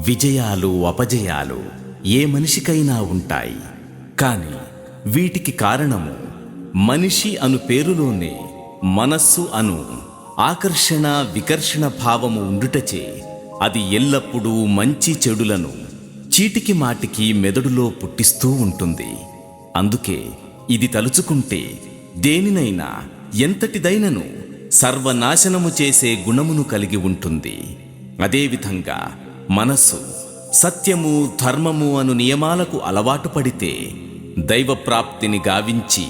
విజయాలు అపజయాలు ఏ మనిషికైనా ఉంటాయి. కానీ వీటికి కారణము మనిషి అను పేరులోనే మనస్సు అను ఆకర్షణ వికర్షణ భావము ఉండుటచే అది ఎల్లప్పుడూ మంచి చెడులను చీటికి మాటికి మెదడులో పుట్టిస్తూ ఉంటుంది. అందుకే ఇది తలుచుకుంటే దేనినైనా ఎంతటిదైనను సర్వనాశనము చేసే గుణమును కలిగి ఉంటుంది. అదేవిధంగా మనస్సు సత్యము ధర్మము అను నియమాలకు అలవాటు పడితే దైవప్రాప్తిని గావించి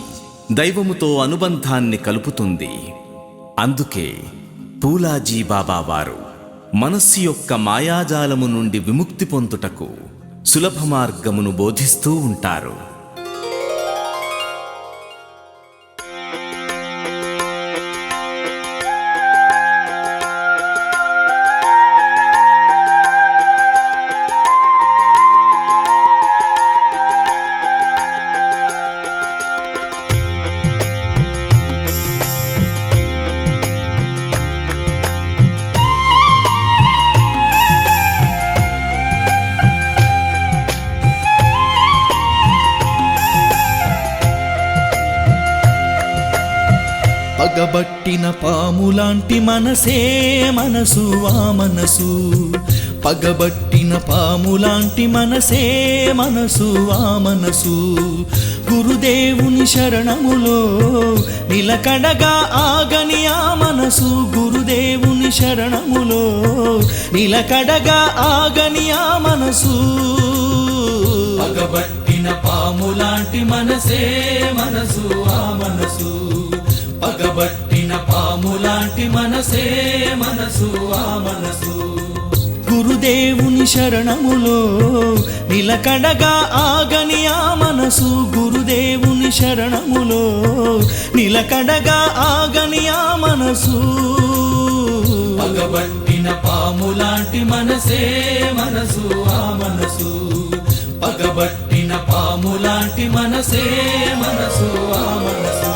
దైవముతో అనుబంధాన్ని కలుపుతుంది. అందుకే పూలాజీ బాబా వారు మనస్సు యొక్క మాయాజాలము నుండి విముక్తి పొందుటకు సులభ మార్గమును బోధిస్తూ ఉంటారు. పగబట్టిన పాములాంటి మనసే మనసు ఆ మనసు, పగబట్టిన పాములాంటి మనసే మనసు ఆ మనసు. గురుదేవుని శరణములో నిలకడగా ఆగని ఆ మనసు, గురుదేవుని శరణములో నిలకడగా ఆగని ఆ మనసు. పగబట్టిన పాములాంటి మనసే మనసు ఆ మనసు, పగబట్టిన పాములాంటి మనసే మనసు ఆ మనసు. గురుదేవుని శరణములో నిలకడగా ఆగని ఆ మనసు, గురుదేవుని శరణములో నిలకడగా ఆగని ఆ మనసు. పగబట్టిన పాములాంటి మనసే మనసు ఆ మనసు, పగబట్టిన పాములాంటి మనసే మనసు ఆ మనసు.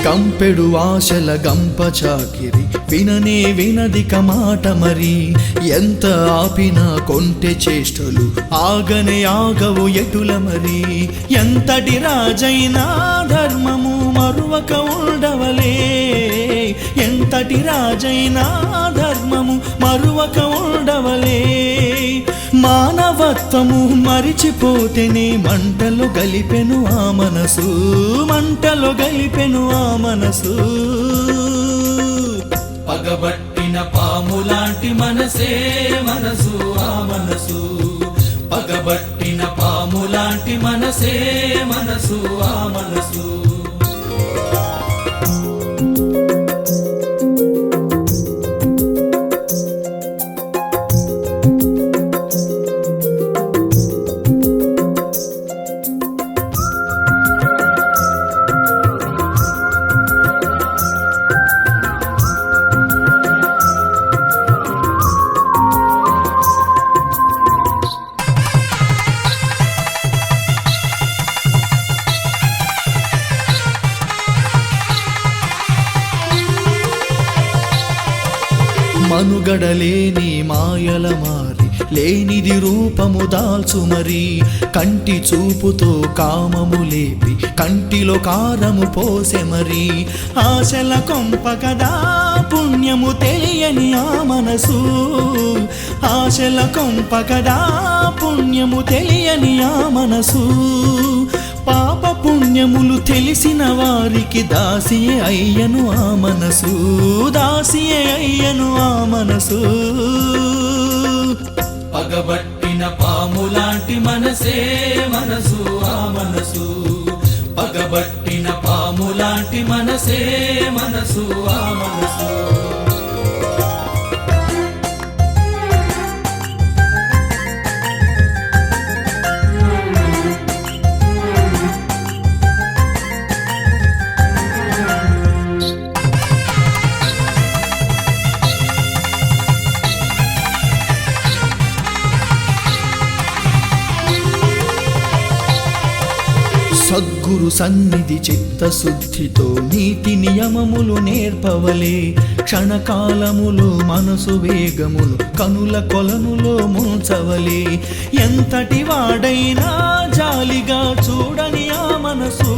కంపెడు ఆశల గంప చాకిరి విననే వినదిక మాట మరి, ఎంత ఆపినా కొంటె చేష్టలు ఆగనే ఆగవు ఎటుల మరి. ఎంతటి రాజైనా ధర్మము మరువక ఉండవలే, ఎంతటి రాజైనా ధర్మము మరువక ఉండవలే. మానవత్వము మరిచిపోతేనే మంటలు గలిపెను ఆ మనసు, మంటలు గలిపెను ఆ మనసు. పగబట్టిన పాములాంటి మనసే మనసు ఆ మనసు, పగబట్టిన పాములాంటి మనసే మనసు ఆ మనసు. మనుగడలేని మాయల మారి లేనిది రూపము దాల్చు మరి, కంటి చూపుతో కామము లేపి కంటిలో కారము పోసె మరి. ఆశల కొంప కదా పుణ్యము తెలియని ఆ మనసు, ఆశల కొంప కదా పుణ్యము తెలియని ఆ మనసు. పాప పుణ్యములు తెలిసిన వారికి దాసియే అయ్యను ఆ మనసు, దాసియే అయ్యను ఆ మనసు. పగబట్టిన పాములాంటి మనసే మనసు ఆ మనసు, పగబట్టిన పాములాంటి మనసే మనసు ఆ మనసు. సద్గురు సన్నిధి చిత్తశుద్ధితో నీతి నియమములు నేర్పవలే, క్షణకాలములో మనసు వేగమును కనుల కొలనులో ముంచవలే. ఎంతటి వాడైనా జాలిగా చూడని ఆ మనసు,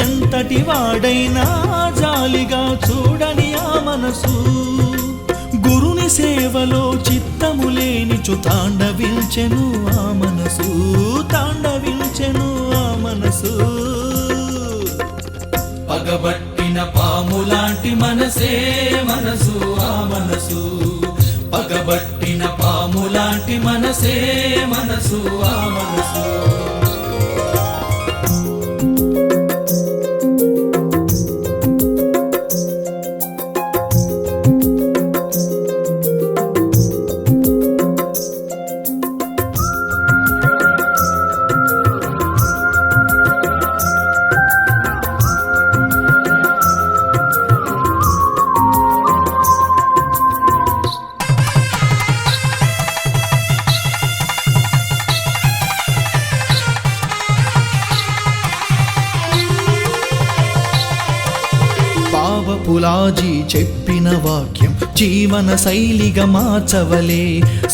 ఎంతటి వాడైనా జాలిగా చూడని ఆ మనసు. గురుని సేవలో చిత్తము లేనిచు తాండవించెను ఆ మనసు, తాండవించెను ఆ మనసు. పగబట్టిన పాములాంటి మనసే మనసు ఆ మనసు, పగబట్టిన పాములాంటి మనసే మనసు ఆ మనసు. పావపులాజీ చెప్పిన వాక్యం జీవన శైలిగా మార్చవలే,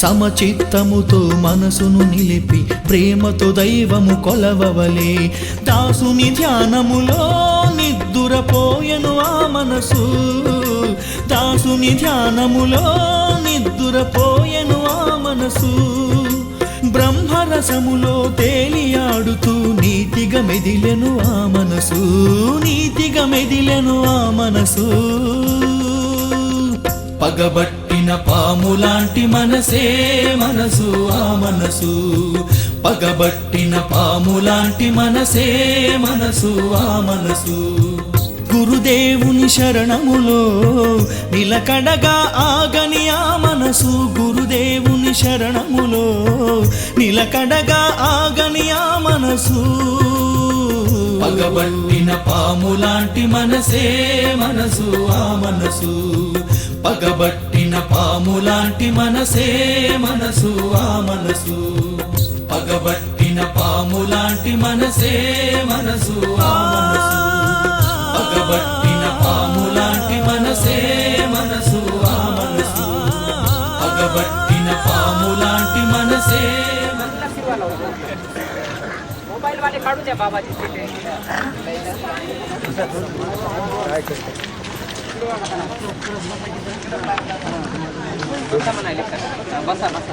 సమచిత్తముతో మనసును నిలిపి ప్రేమతో దైవము కొలవవలే. దాసుని ధ్యానములో నిద్దురపోయెను ఆ మనసు, దాసుని ధ్యానములో నిద్దురపోయెను ఆ మనసు. బ్రహ్మరసములో తేలియాడుతూ నీతిగా మెదిలెను ఆ మనసు, నీతిగా మెదిలెను ఆ మనసు. పగబట్టిన పాములాంటి మనసే మనసు ఆ మనసు, పగబట్టిన పాములాంటి మనసే మనసు ఆ మనసు. గురుదేవుని శరణములో నిలకడగా ఆగని ఆ మనసు, గురుదేవుని శరణములో నిలకడగా ఆగని ఆ మనసు. పగబట్టిన పాములాంటి మనసే మనసు ఆ మనసు, పగబట్టిన పాములాంటి మనసే మనసు ఆ మనసు, పగబట్టిన పాములాంటి మనసే మనసు ఆ మనసు, పగబట్టిన పాములాంటి మనసే మనసు ఆ మనసు, పగబట్టిన పాములాంటి మనసే. मोबाइल वाले काढू द्या बाबाजी बसा बसा